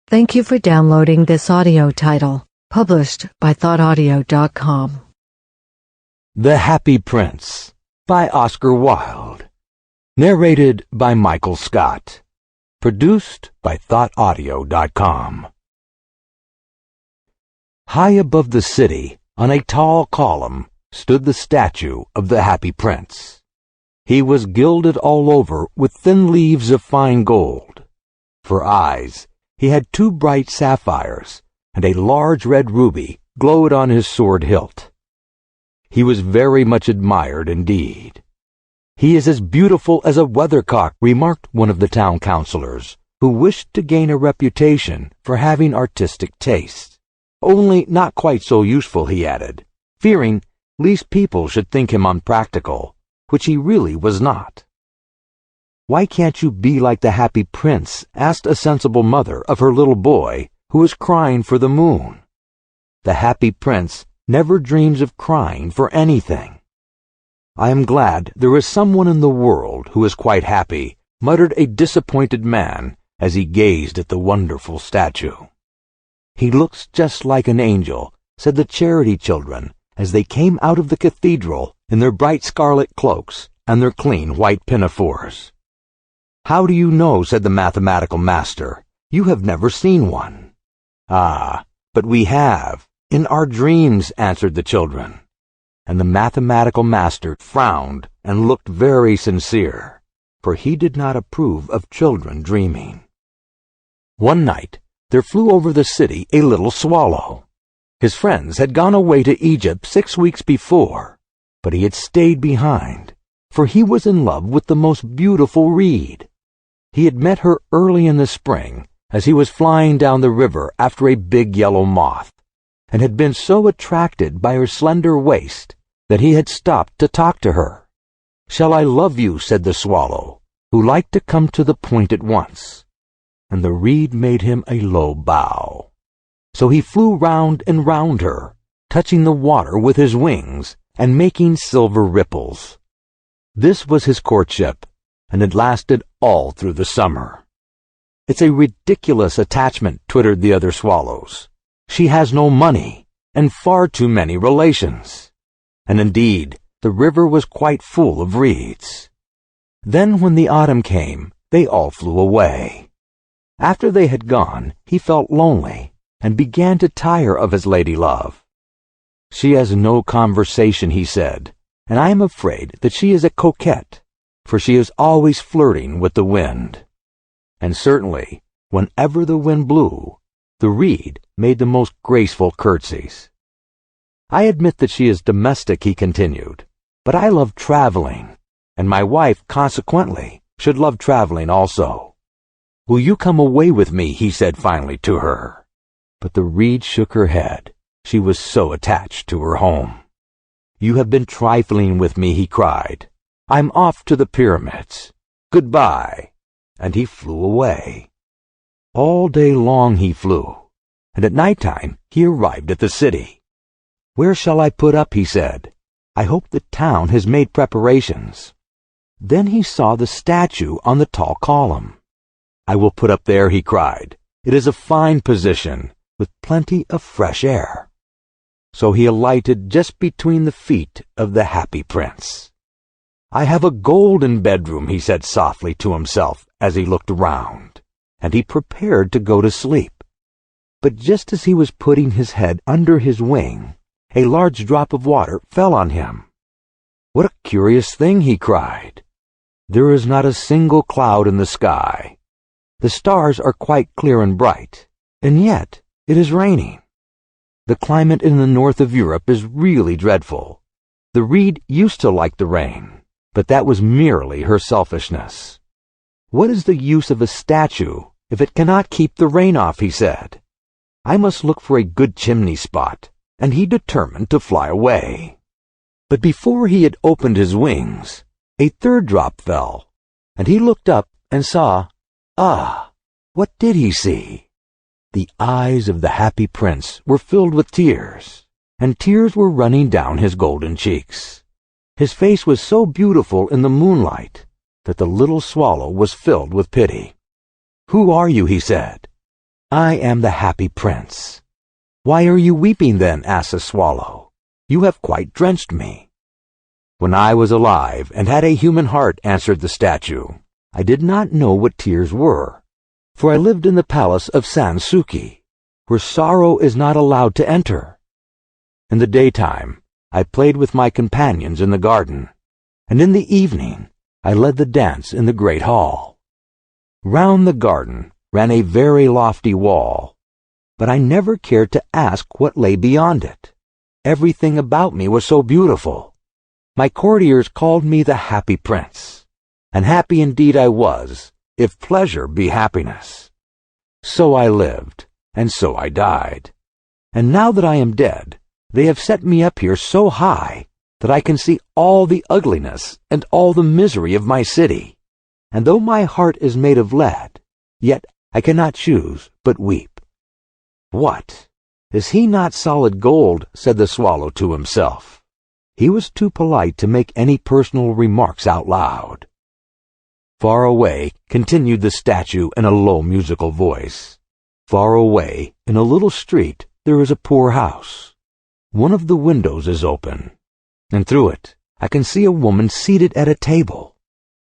Thank you for downloading this audio title, published by thoughtaudio.com. The Happy Prince by Oscar Wilde. Narrated by Michael Scott. Produced by thoughtaudio.com. High above the city, on a tall column, stood the statue of the Happy Prince. He was gilded all over with thin leaves of fine gold. For eyes, he had 2 bright sapphires, and a large red ruby glowed on his sword hilt. He was very much admired indeed. "He is as beautiful as a weathercock," remarked one of the town councillors, who wished to gain a reputation for having artistic taste. "Only not quite so useful," he added, fearing lest people should think him unpractical, which he really was not. "Why can't you be like the Happy Prince?" asked a sensible mother of her little boy, who was crying for the moon. "The Happy Prince never dreams of crying for anything." "I am glad there is someone in the world who is quite happy," muttered a disappointed man as he gazed at the wonderful statue. "He looks just like an angel," said the charity children as they came out of the cathedral in their bright scarlet cloaks and their clean white pinafores. "How do you know?" said the mathematical master. "You have never seen one." "Ah, but we have, in our dreams," answered the children. And the mathematical master frowned and looked very sincere, for he did not approve of children dreaming. One night there flew over the city a little swallow. His friends had gone away to Egypt 6 weeks before, but he had stayed behind, for he was in love with the most beautiful reed. He had met her early in the spring as he was flying down the river after a big yellow moth, and had been so attracted by her slender waist that he had stopped to talk to her. "Shall I love you?" said the swallow, who liked to come to the point at once. And the reed made him a low bow. So he flew round and round her, touching the water with his wings and making silver ripples. This was his courtship, and it lasted all through the summer. "It's a ridiculous attachment," twittered the other swallows. "She has no money, and far too many relations." And indeed, the river was quite full of reeds. Then when the autumn came, they all flew away. After they had gone, he felt lonely, and began to tire of his lady-love. "She has no conversation," he said, "and I am afraid that she is a coquette, for she is always flirting with the wind." And certainly, whenever the wind blew, the reed made the most graceful curtsies. "I admit that she is domestic," he continued, "but I love traveling, and my wife, consequently, should love traveling also. Will you come away with me?" he said finally to her. But the reed shook her head. She was so attached to her home. "You have been trifling with me," he cried. "I'm off to the pyramids. Goodbye." And he flew away. All day long he flew, and at night time he arrived at the city. "Where shall I put up?" he said. "I hope the town has made preparations." Then he saw the statue on the tall column. "I will put up there," he cried. "It is a fine position, with plenty of fresh air." So he alighted just between the feet of the Happy Prince. "I have a golden bedroom," he said softly to himself as he looked around, and he prepared to go to sleep. But just as he was putting his head under his wing, a large drop of water fell on him. "What a curious thing!" he cried. "There is not a single cloud in the sky. The stars are quite clear and bright, and yet it is raining. The climate in the north of Europe is really dreadful. The reed used to like the rain, but that was merely her selfishness. What is the use of a statue if it cannot keep the rain off?" he said. "I must look for a good chimney spot," and he determined to fly away. But before he had opened his wings, a third drop fell, and he looked up and saw, what did he see? The eyes of the Happy Prince were filled with tears, and tears were running down his golden cheeks. His face was so beautiful in the moonlight that the little swallow was filled with pity. "Who are you?" he said. I am the happy prince." "Why are you weeping then?" asked the swallow. "You have quite drenched me." "When I was alive and had a human heart," answered the statue, "I did not know what tears were, for I lived in the palace of Sansuki, where sorrow is not allowed to enter. In the daytime, I played with my companions in the garden, and in the evening, I led the dance in the great hall. Round the garden ran a very lofty wall, but I never cared to ask what lay beyond it. Everything about me was so beautiful. My courtiers called me the happy prince, and happy indeed I was, if pleasure be happiness. So I lived, and so I died. And now that I am dead, they have set me up here so high that I can see all the ugliness and all the misery of my city. And though my heart is made of lead, yet I cannot choose but weep." "What? Is he not solid gold?" said the swallow to himself. He was too polite to make any personal remarks out loud. "Far away," continued the statue in a low musical voice, "far away, in a little street, there is a poor house. One of the windows is open, and through it I can see a woman seated at a table.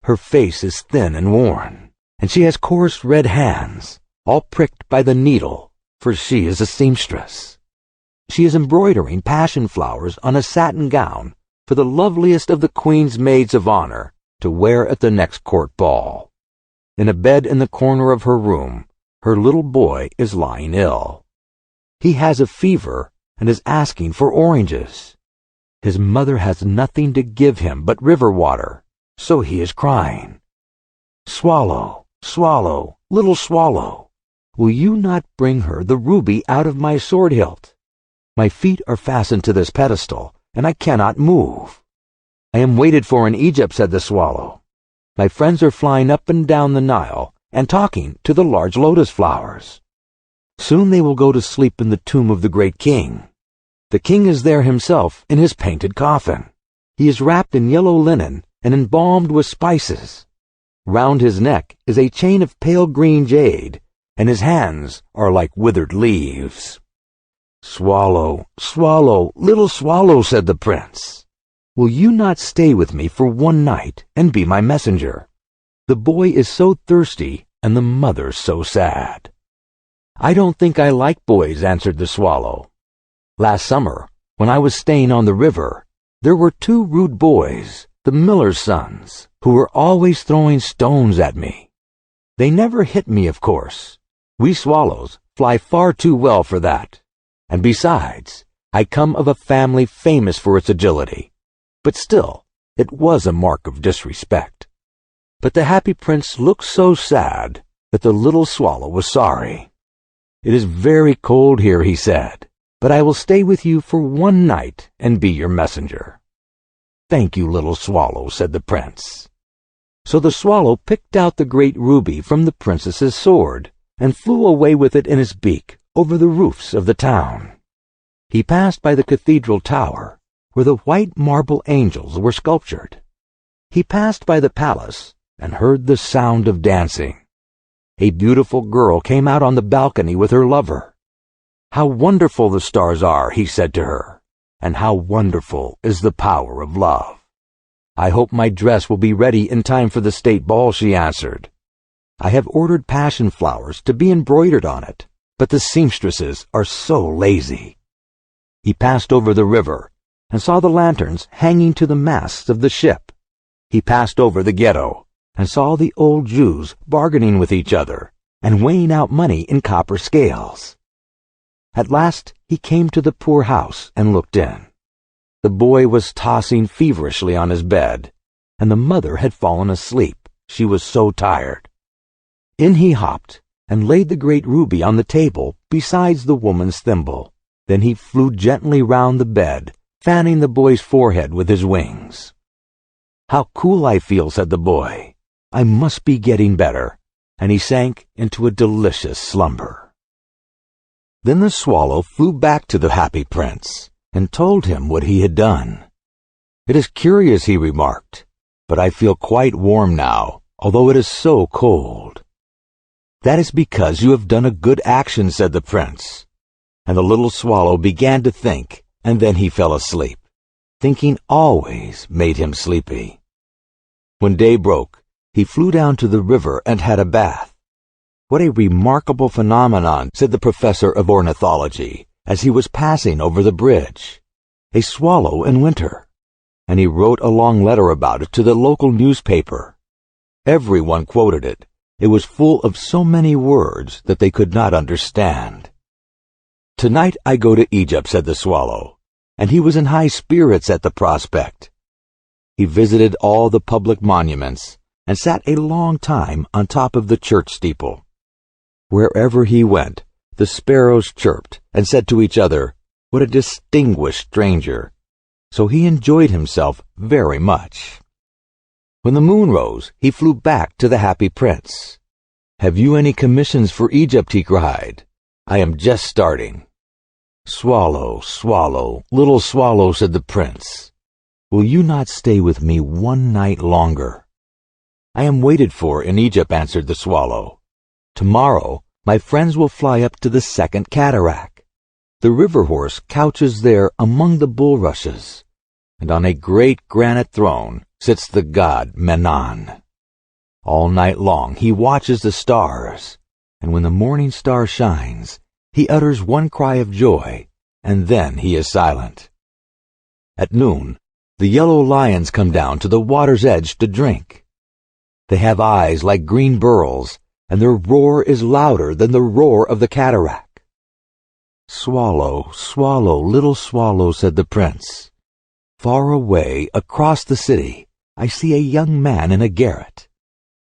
Her face is thin and worn, and she has coarse red hands, all pricked by the needle, for she is a seamstress. She is embroidering passion flowers on a satin gown for the loveliest of the queen's maids of honor to wear at the next court ball. In a bed in the corner of her room, her little boy is lying ill. He has a fever and is asking for oranges. His mother has nothing to give him but river water, so he is crying. Swallow, swallow, little swallow, will you not bring her the ruby out of my sword hilt? My feet are fastened to this pedestal, and I cannot move." "I am waited for in Egypt," said the swallow. "My friends are flying up and down the Nile and talking to the large lotus flowers. Soon they will go to sleep in the tomb of the great king. The king is there himself in his painted coffin. He is wrapped in yellow linen and embalmed with spices. Round his neck is a chain of pale green jade, and his hands are like withered leaves." "Swallow, swallow, little swallow," said the prince, "will you not stay with me for one night and be my messenger? The boy is so thirsty and the mother so sad." "I don't think I like boys," answered the swallow. "Last summer, when I was staying on the river, there were 2 rude boys, the miller's sons, who were always throwing stones at me. They never hit me, of course. We swallows fly far too well for that. And besides, I come of a family famous for its agility. But still, it was a mark of disrespect." But the happy prince looked so sad that the little swallow was sorry. "It is very cold here," he said, "but I will stay with you for one night and be your messenger." "Thank you, little swallow," said the prince. So the swallow picked out the great ruby from the princess's sword and flew away with it in his beak over the roofs of the town. He passed by the cathedral tower, where the white marble angels were sculptured. He passed by the palace and heard the sound of dancing. A beautiful girl came out on the balcony with her lover. "How wonderful the stars are," he said to her, "and how wonderful is the power of love." "I hope my dress will be ready in time for the state ball," she answered. "I have ordered passion flowers to be embroidered on it, but the seamstresses are so lazy." He passed over the river and saw the lanterns hanging to the masts of the ship. He passed over the ghetto and saw the old Jews bargaining with each other and weighing out money in copper scales. At last he came to the poor house and looked in. The boy was tossing feverishly on his bed, and the mother had fallen asleep. She was so tired. In he hopped and laid the great ruby on the table besides the woman's thimble. Then he flew gently round the bed, fanning the boy's forehead with his wings. "How cool I feel," said the boy. "I must be getting better," and he sank into a delicious slumber. Then the swallow flew back to the happy prince and told him what he had done. "It is curious," he remarked, "but I feel quite warm now, although it is so cold." "That is because you have done a good action," said the prince. And the little swallow began to think, and then he fell asleep. Thinking always made him sleepy. When day broke, he flew down to the river and had a bath. "What a remarkable phenomenon," said the professor of ornithology, as he was passing over the bridge. "A swallow in winter." And he wrote a long letter about it to the local newspaper. Everyone quoted it. It was full of so many words that they could not understand. "Tonight I go to Egypt," said the swallow, and he was in high spirits at the prospect. He visited all the public monuments and sat a long time on top of the church steeple. Wherever he went, the sparrows chirped and said to each other, "What a distinguished stranger." So he enjoyed himself very much. When the moon rose, he flew back to the happy prince. "Have you any commissions for Egypt?" he cried. "I am just starting." "Swallow, swallow, little swallow," said the prince, "will you not stay with me one night longer?" "I am waited for in Egypt," answered the swallow. "Tomorrow my friends will fly up to the second cataract. The river horse couches there among the bulrushes, and on a great granite throne sits the god Menon. All night long he watches the stars, and when the morning star shines, he utters one cry of joy, and then he is silent. At noon, the yellow lions come down to the water's edge to drink. They have eyes like green beryls, and their roar is louder than the roar of the cataract." "Swallow, swallow, little swallow," said the prince. "Far away, across the city, I see a young man in a garret.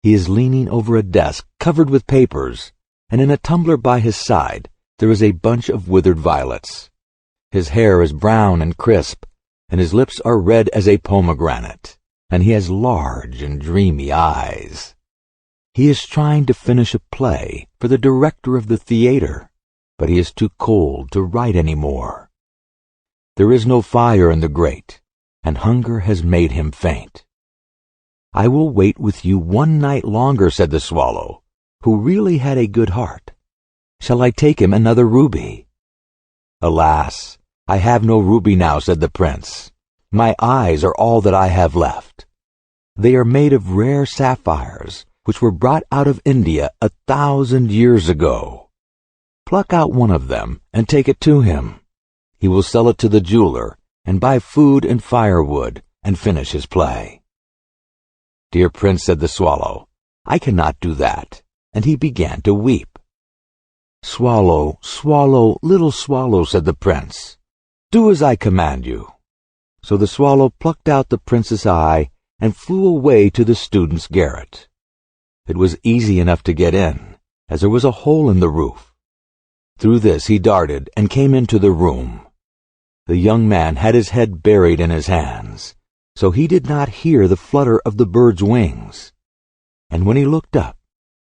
He is leaning over a desk covered with papers, and in a tumbler by his side there is a bunch of withered violets. His hair is brown and crisp, and his lips are red as a pomegranate, and he has large and dreamy eyes. He is trying to finish a play for the director of the theater, but he is too cold to write any more. There is no fire in the grate, and hunger has made him faint. I will wait with you one night longer," said the swallow, who really had a good heart. "Shall I take him another ruby?" "Alas, I have no ruby now," said the prince. "My eyes are all that I have left. They are made of rare sapphires, which were brought out of India 1,000 years ago. Pluck out one of them and take it to him. He will sell it to the jeweler and buy food and firewood and finish his play." "Dear prince," said the swallow, "I cannot do that," and he began to weep. "Swallow, swallow, little swallow," said the prince, "do as I command you." So the swallow plucked out the prince's eye and flew away to the student's garret. It was easy enough to get in, as there was a hole in the roof. Through this he darted and came into the room. The young man had his head buried in his hands, so he did not hear the flutter of the bird's wings. And when he looked up,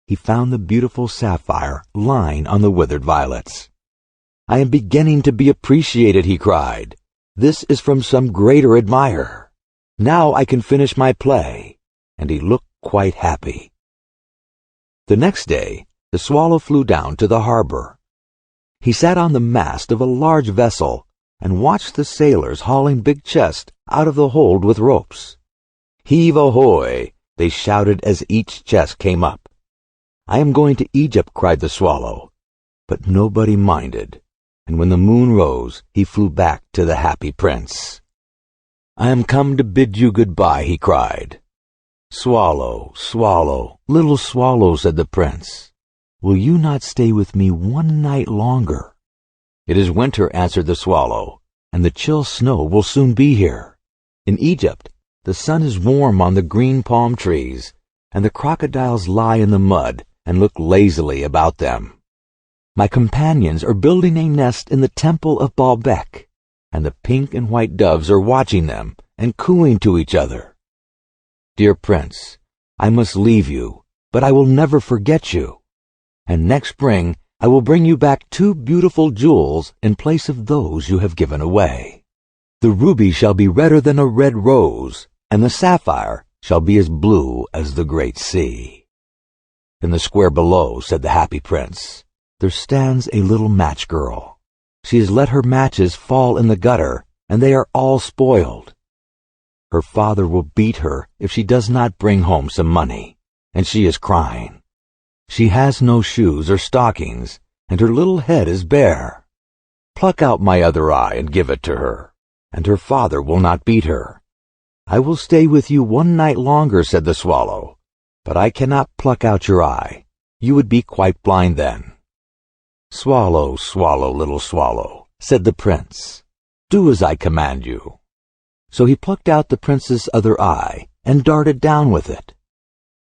he found the beautiful sapphire lying on the withered violets. "I am beginning to be appreciated," he cried. "This is from some greater admirer. Now I can finish my play," and he looked quite happy. The next day, the swallow flew down to the harbor. He sat on the mast of a large vessel and watched the sailors hauling big chests out of the hold with ropes. "Heave ahoy!" they shouted as each chest came up. "I am going to Egypt," cried the swallow. But nobody minded, and when the moon rose, he flew back to the happy prince. "I am come to bid you goodbye," he cried. "Swallow, swallow, little swallow," said the prince, "will you not stay with me one night longer?" "It is winter," answered the swallow, "and the chill snow will soon be here. In Egypt, the sun is warm on the green palm trees, and the crocodiles lie in the mud and look lazily about them. My companions are building a nest in the temple of Baalbec, and the pink and white doves are watching them and cooing to each other. Dear prince, I must leave you, but I will never forget you. And next spring I will bring you back 2 beautiful jewels in place of those you have given away. The ruby shall be redder than a red rose, and the sapphire shall be as blue as the great sea." "In the square below," said the happy prince, "there stands a little match girl. She has let her matches fall in the gutter, and they are all spoiled. Her father will beat her if she does not bring home some money, and she is crying. She has no shoes or stockings, and her little head is bare. Pluck out my other eye and give it to her, and her father will not beat her. I will stay with you one night longer," said the swallow, "but I cannot pluck out your eye. You would be quite blind then." "Swallow, swallow, little swallow," said the prince, "do as I command you." So he plucked out the prince's other eye and darted down with it.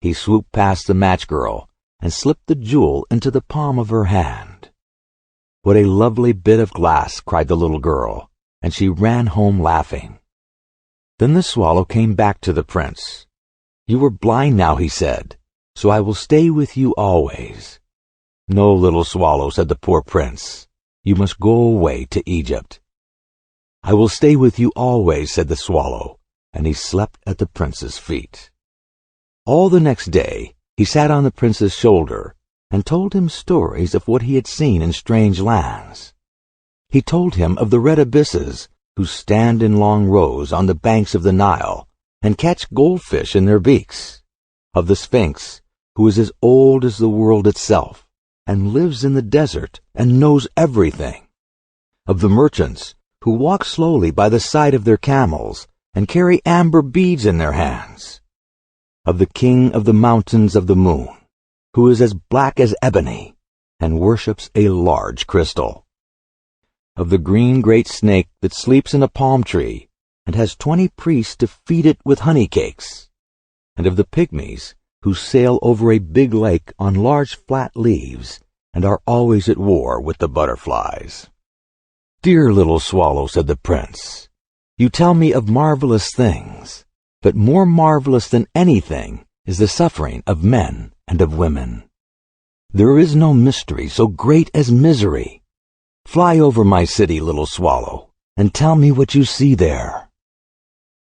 He swooped past the match girl and slipped the jewel into the palm of her hand. "What a lovely bit of glass," cried the little girl, and she ran home laughing. Then the swallow came back to the prince. "You are blind now," he said, "so I will stay with you always." "No, little swallow," said the poor prince, "you must go away to Egypt." "I will stay with you always," said the swallow, and he slept at the prince's feet. All the next day he sat on the prince's shoulder and told him stories of what he had seen in strange lands. He told him of the red abysses, who stand in long rows on the banks of the Nile and catch goldfish in their beaks, of the Sphinx, who is as old as the world itself and lives in the desert and knows everything, of the merchants who walk slowly by the side of their camels and carry amber beads in their hands, of the king of the mountains of the moon, who is as black as ebony and worships a large crystal, of the green great snake that sleeps in a palm tree and has 20 priests to feed it with honey cakes, and of the pygmies who sail over a big lake on large flat leaves and are always at war with the butterflies. "Dear little swallow," said the prince, "you tell me of marvelous things, but more marvelous than anything is the suffering of men and of women. There is no mystery so great as misery. Fly over my city, little swallow, and tell me what you see there."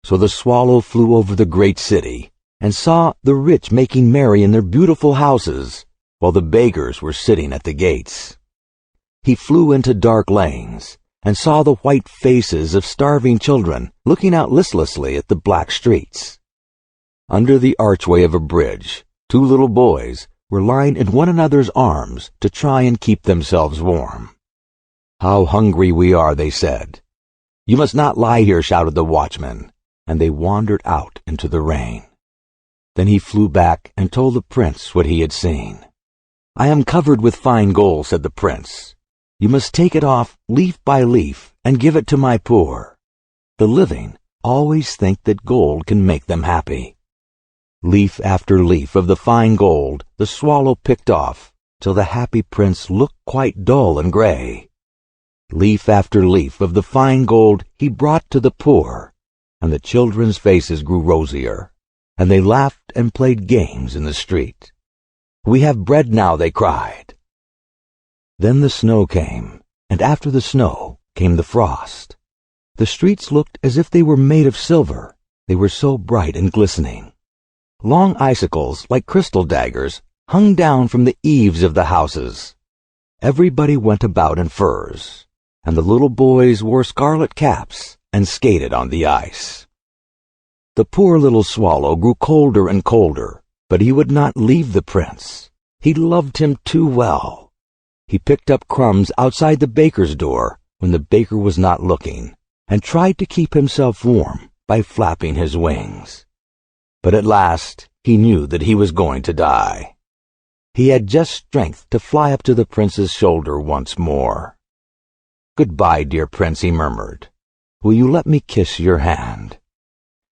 So the swallow flew over the great city and saw the rich making merry in their beautiful houses, while the beggars were sitting at the gates. He flew into dark lanes and saw the white faces of starving children looking out listlessly at the black streets. Under the archway of a bridge, 2 little boys were lying in one another's arms to try and keep themselves warm. "How hungry we are," they said. "You must not lie here," shouted the watchman, and they wandered out into the rain. Then he flew back and told the prince what he had seen. "I am covered with fine gold," said the prince. "You must take it off leaf by leaf and give it to my poor. The living always think that gold can make them happy." Leaf after leaf of the fine gold the swallow picked off, till the happy prince looked quite dull and gray. Leaf after leaf of the fine gold he brought to the poor, and the children's faces grew rosier, and they laughed and played games in the street. "We have bread now," they cried. Then the snow came, and after the snow came the frost. The streets looked as if they were made of silver, they were so bright and glistening. Long icicles, like crystal daggers, hung down from the eaves of the houses. Everybody went about in furs, and the little boys wore scarlet caps and skated on the ice. The poor little swallow grew colder and colder, but he would not leave the prince. He loved him too well. He picked up crumbs outside the baker's door when the baker was not looking, and tried to keep himself warm by flapping his wings. But at last he knew that he was going to die. He had just strength to fly up to the prince's shoulder once more. "Goodbye, dear prince," he murmured. "Will you let me kiss your hand?"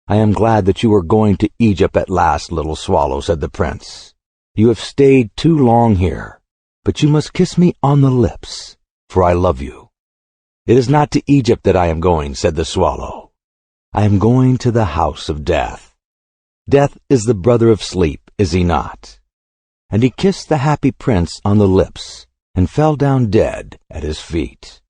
"I am glad that you are going to Egypt at last, little swallow," said the prince. "You have stayed too long here, but you must kiss me on the lips, for I love you." "It is not to Egypt that I am going," said the swallow. "I am going to the house of death. Death is the brother of sleep, is he not?" And he kissed the happy prince on the lips and fell down dead at his feet.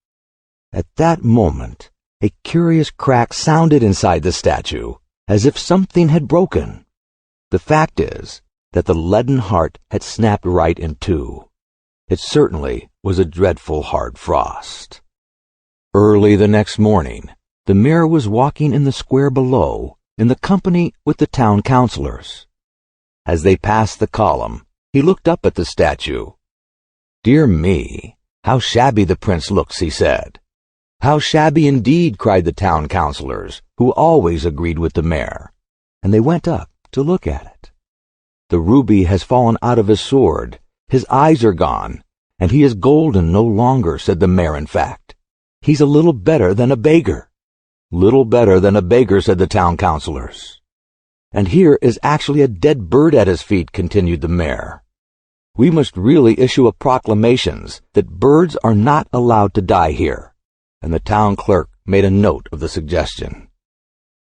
At that moment, a curious crack sounded inside the statue, as if something had broken. The fact is that the leaden heart had snapped right in two. It certainly was a dreadful hard frost. Early the next morning, the mayor was walking in the square below in the company with the town councilors. As they passed the column, he looked up at the statue. "Dear me, how shabby the prince looks," he said. "How shabby indeed," cried the town councilors, who always agreed with the mayor, and they went up to look at it. "The ruby has fallen out of his sword, his eyes are gone, and he is golden no longer," said the mayor. "In fact, he's a little better than a beggar." "Little better than a beggar," said the town councilors. "And here is actually a dead bird at his feet," continued the mayor. "We must really issue a proclamation that birds are not allowed to die here," and the town clerk made a note of the suggestion.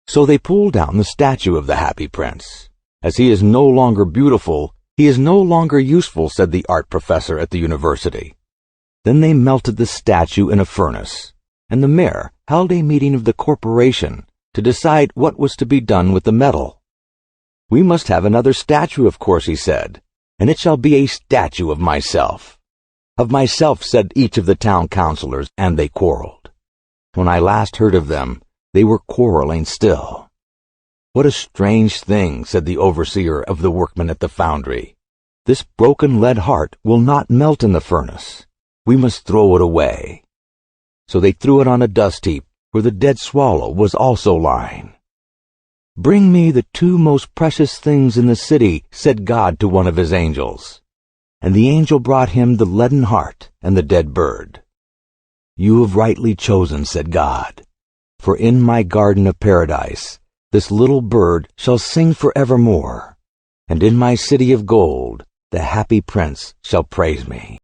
So they pulled down the statue of the Happy Prince. "As he is no longer beautiful, he is no longer useful," said the art professor at the university. Then they melted the statue in a furnace, and the mayor held a meeting of the corporation to decide what was to be done with the metal. "We must have another statue, of course," he said, "and it shall be a statue of myself." "Of myself," said each of the town councilors, and they quarreled. When I last heard of them, they were quarreling still. "What a strange thing," said the overseer of the workmen at the foundry. "This broken lead heart will not melt in the furnace. We must throw it away." So they threw it on a dust heap where the dead swallow was also lying. "Bring me the two most precious things in the city," said God to one of his angels. And the angel brought him the leaden heart and the dead bird. "You have rightly chosen," said God, "for in my garden of paradise this little bird shall sing forevermore, and in my city of gold the happy prince shall praise me."